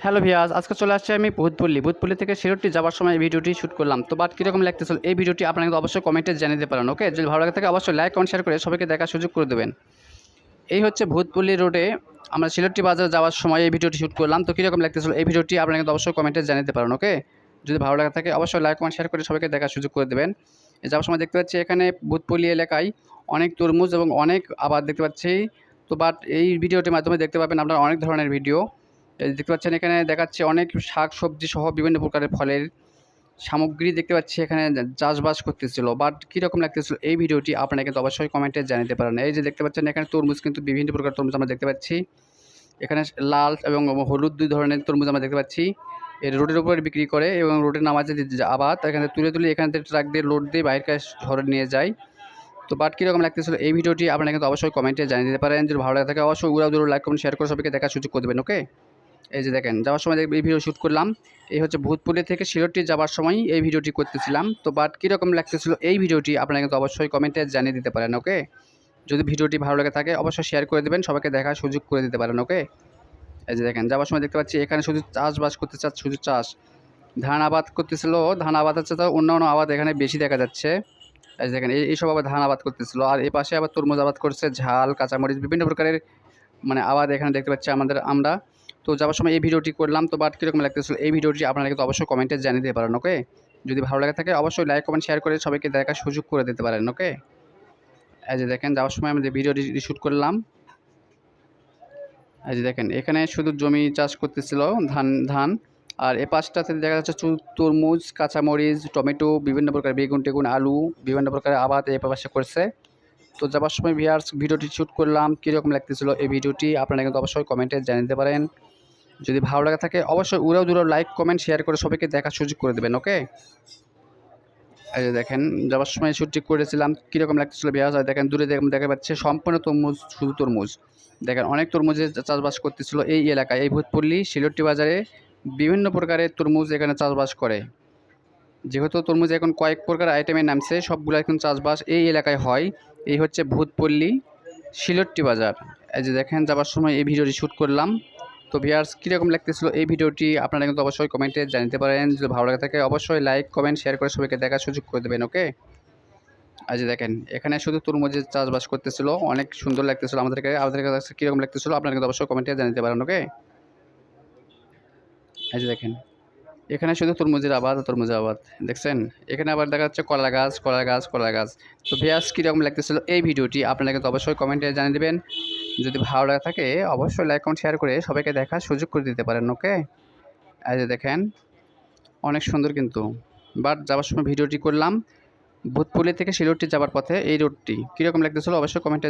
Hello viewers, আজকে চলে আসছি আমি ভূতপল্লী থেকে সিলেটটি যাওয়ার সময় এই ভিডিওটি শ্যুট করলাম। তো বাট কীরকম লাগতেছিল এই ভিডিওটি আপনারা কিন্তু অবশ্যই কমেন্টে জানিয়ে দিতে পারেন। ওকে, যদি ভালো লাগে থাকে অবশ্যই লাইক কমেন্ট শেয়ার করে সবাইকে দেখার সুযোগ করে দেবেন। এই হচ্ছে ভূতপল্লী রোডে আমরা সিলেটটি বাজারে যাওয়ার সময় এই ভিডিওটি শ্যুট করলাম। তো কীরকম লাগতেছিল এই ভিডিওটি আপনারা কিন্তু অবশ্যই কমেন্টে জানিয়ে দিতে পারেন। ওকে, যদি ভালো লাগে থাকে অবশ্যই লাইক কমেন্ট শেয়ার করে সবাইকে দেখার সুযোগ করে দেবেন। যাওয়ার সময় দেখতে পাচ্ছি এখানে ভূতপল্লী এলাকায় অনেক তরমুজ এবং অনেক আবাদ দেখতে পাচ্ছি। তো বাট এই ভিডিওটির মাধ্যমে দেখতে পাবেন আপনারা অনেক ধরনের ভিডিও। এই দেখতে পাচ্ছেন এখানে দেখাচ্ছে অনেক শাক সবজি সহ বিভিন্ন প্রকারের ফলের সামগ্রী দেখতে পাচ্ছি এখানে চাষবাস করতেছিল। বাট কীরকম লাগতেছিল এই ভিডিওটি আপনারা কিন্তু অবশ্যই কমেন্টে জানাতে পারেন। এই যে দেখতে পাচ্ছেন এখানে তরমুজ কিন্তু বিভিন্ন প্রকার তরমুজ আমরা দেখতে পাচ্ছি। এখানে লাল এবং হলুদ দুই ধরনের তরমুজ আমরা দেখতে পাচ্ছি। এর রোডের উপরে বিক্রি করে এবং রোডের নামাজে যে আবাদ এখানে তুলে এখান থেকে ট্রাক দিয়ে লোড দিয়ে বাইরের কাছে ধরে নিয়ে যায়। তো বাট কীরকম লাগতেছিল এই ভিডিওটি আপনারা কিন্তু অবশ্যই কমেন্টে জানিয়ে দিতে পারেন। যদি ভালো লাগে থাকে অবশ্যই উড়াউড়ি লাইক কমেন্ট শেয়ার করে সবাইকে দেখার সুযোগ করে দেবেন। ওকে, এই যে দেখেন যাওয়ার সময় এই ভিডিও শ্যুট করলাম। এই হচ্ছে ভূতপল্লী থেকে সিলেটটি যাওয়ার সময় এই ভিডিওটি করতেছিলাম। তো বাট কীরকম লাগতেছিল এই ভিডিওটি আপনারা কিন্তু অবশ্যই কমেন্টে জানিয়ে দিতে পারেন। ওকে, যদি ভিডিওটি ভালো লাগে থাকে অবশ্যই শেয়ার করে দেবেন, সবাইকে দেখার সুযোগ করে দিতে পারেন। ওকে, এই যে দেখেন যাওয়ার সময় দেখতে পাচ্ছি এখানে শুধু চাষবাস করতে শুধু চাষ ধান আবাদ করতেছিল। ধান আবাদ হচ্ছে তো অন্যান্য আবাদ এখানে বেশি দেখা যাচ্ছে। এই যে দেখেন এইসব আবার ধান আবাদ করতেছিল। আর এই পাশে আবার তরমুজ আবাদ করছে, ঝাল কাঁচামরিচ বিভিন্ন প্রকারের আবাদ এখানে দেখতে পাচ্ছি আমরা। তো যাওয়ার সময় এই ভিডিওটি করলাম। তো বাট কীরকম লাগতেছিল এই ভিডিওটি আপনারা কিন্তু অবশ্যই কমেন্টে জানিয়ে দিতে পারেন। ওকে, যদি ভালো লাগে থাকে অবশ্যই লাইক কমেন্ট শেয়ার করে সবাইকে দেখার সুযোগ করে দিতে পারেন। ওকে, এই যে দেখেন যাওয়ার সময় আমি যে ভিডিওটি শ্যুট করলাম। এই যে দেখেন এখানে শুধু জমি চাষ করতেছিল ধান। আর এ পাশটাতে দেখা যাচ্ছে তরমুজ, কাঁচামরিচ, টমেটো, বিভিন্ন প্রকার বেগুন টেগুন, আলু, বিভিন্ন প্রকারের আবাদ এ পাশে করছে। তো যাবার সময় ভিডিওটি শ্যুট করলাম। কীরকম লাগতেছিল এই ভিডিওটি আপনারা কিন্তু অবশ্যই কমেন্টে জানিয়ে দিতে পারেন। যদি ভালো লাগে থাকে অবশ্যই উড়াও লাইক কমেন্ট শেয়ার করে সবাইকে দেখার সুযোগ করে দেবেন। ওকে, এই যে দেখেন যাওয়ার সময় শ্যুটটি করেছিলাম। কীরকম লাগতেছিল ভিউয়ার্স, দেখেন দূরে দেখা যাচ্ছে সম্পূর্ণ তরমুজ, শুধু তরমুজ। দেখেন অনেক তরমুজের চাষবাস করতেছিল এই এলাকায়। এই ভূতপল্লী সিলেটটি বাজারে বিভিন্ন প্রকারের তরমুজ এখানে চাষবাস করে। যেহেতু তরমুজ এখন কয়েক প্রকার আইটেমে নামছে, সবগুলো এখন চাষবাস এই এলাকায় হয়। এই হচ্ছে ভূতপল্লী সিলেটটি বাজার। এই যে দেখেন যাবার সময় এই ভিডিওটি শ্যুট করলাম। তো ভিউয়ার্স কীরকম লাগতেছিল এই ভিডিওটি আপনারা কিন্তু অবশ্যই কমেন্টে জানাতে পারেন। যদি ভালো লাগে থাকে অবশ্যই লাইক কমেন্ট শেয়ার করে সবাইকে দেখার সুযোগ করে দেবেন। ওকে, এই যে দেখেন এখানে শুধু তরমুজের চাষবাস করতেছিল, অনেক সুন্দর লাগতেছিল আমাদের কাছে কীরকম লাগতেছিল আপনারা কিন্তু অবশ্যই কমেন্টে জানাতে পারেন। ওকে, এই যে দেখেন এখানে শুধু তরমুজের আবাদ দেখছেন। এখানে আবার দেখা যাচ্ছে কলা গাছ। তো ভিউয়ার্স কীরকম লাগতেছিল এই ভিডিওটি আপনারা কিন্তু অবশ্যই কমেন্টে জানিয়ে দেবেন। যদি ভালো লাগে থাকে অবশ্যই লাইক কমেন্ট শেয়ার করে সবাইকে দেখার সুযোগ করে দিতে পারেন। ওকে, এই যে দেখেন অনেক সুন্দর কিন্তু। বাট যাওয়ার সময় ভিডিওটি করলাম ভূতপল্লী থেকে সিলেটটি যাওয়ার পথে এই রোডটি কীরকম লাগতেছিল অবশ্যই কমেন্টে